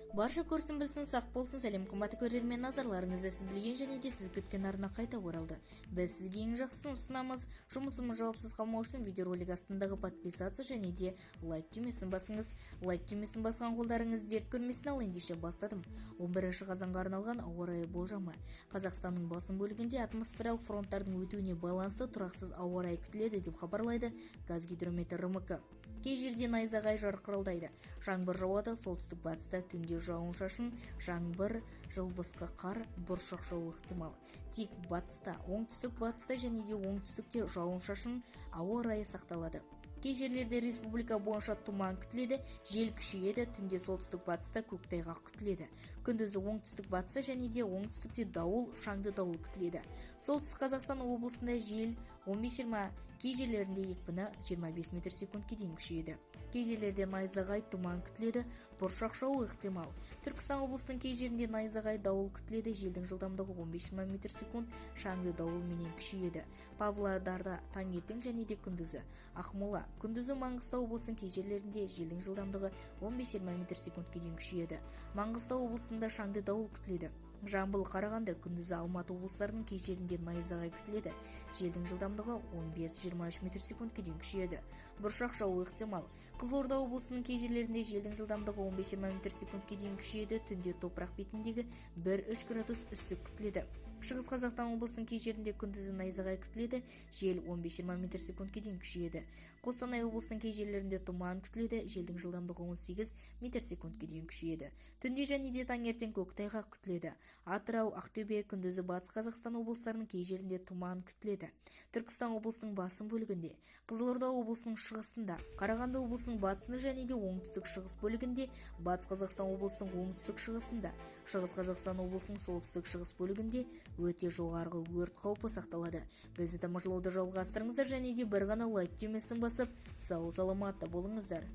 Барша көрсін білсін, сақ болсын. Сәлем қымбатты көрермен, назарларыңызды сіз білген және де сіз күткен арна қайта оралды. Біз сізге ең жақсысын ұсынамыз. Жұмысымыз жауапсыз қалмау үшін видеоролик астындағы подписаться және де лайк түймесін басыңыз. Лайк түймесін басқан қолдарыңыз дерт көрмесін. Ал ендеше бастадым. 11 қазанға арналған ауа райы болжамы. Қазақстанның басым бөлігінде атмосфералық фронттардың өтуіне байланысты тұрақсыз ауа райы күтіледі деп хабарлайды Қазгидромет РМК. Кей жерде найзағай жарқырылдайды. Жаңбыр жауады, солтүстік батыста түнде жауын-шашын, жаңбыр, жылбысқы қар, бұршақ жаууы ықтимал. Тек батыста, оңтүстік батыста және де оңтүстікте жауын-шашын, ауа райы сақталады. Кей жерлерде республика бойынша тұман күтіледі, жел күшейеді, түнде солтүстік батыста көктайғақ күтіледі. Күндізі оңтүстік батыста және де оңтүстікте дауыл, шаңды дауыл күтіледі. Солтүстік Қазақстан облысында жел 15-20, кей жерлерінде екпіні 25 метр секундке дейін күшейеді. Кей жерлерде найзағай, тұман күтіледі, бұршақ жаууы ықтимал. Түркістан облысының кей жерінде найзағай, дауыл күтіледі, желдің жылдамдығы 15-20 метр секунд, шаңды дауыл менен күшейеді. Павлодарда таңертең және де күндізі. Ақмола, күндізі Маңғыстау облысының кей жерлерінде желдің жылдамдығы 15-20 метр секундке дейін күшейеді. Маңғыстау облысында шаңды дауыл күтіледі. Жамбыл, Қарағанды, күндізі Алматы облыстарының кей жерінде найзағай күтіледі. Желдің жылдамдығы 15-23 метр секундке дейін күшейеді. Бұршақ жаууы ықтимал. Қызылорда облысының кей жерлерінде желдің жылдамдығы 15-20 метр секундке дейін күшейеді. Түнде топырақ бетіндегі 1-3 градус үсік күтіледі. Шығыс Қазақстан облысының кей жерінде күндізі найзағай күтіледі, жел 15-20 метр секундке дейін күшейеді. Қостанай облысының кей жерлерінде тұман күтіледі, желдің жылдамдығы 18 метр секундке дейін күшейеді. Түнде және де таңертең көктайғақ күтіледі. Атырау, Ақтөбе, күндізі Батыс Қазақстан облыстарының кей жерінде тұман күтіледі. Түркістан облысының басым бөлігінде, Қызылорда облысының шығысында, Қарағанды облысының батысында және де оңтүстік шығыс бөлігінде, Батыс Қазақстан облысының оңтүстік шығысында, Шығыс Қазақстан облысының солтүстік шығыс бөлігінде өте жоғарғы өрт қаупі сақталады. Бізді тамашалауды жалғастырыңыздар және де бір ғана лайк түймесін басып, сау саламатта болыңыздар.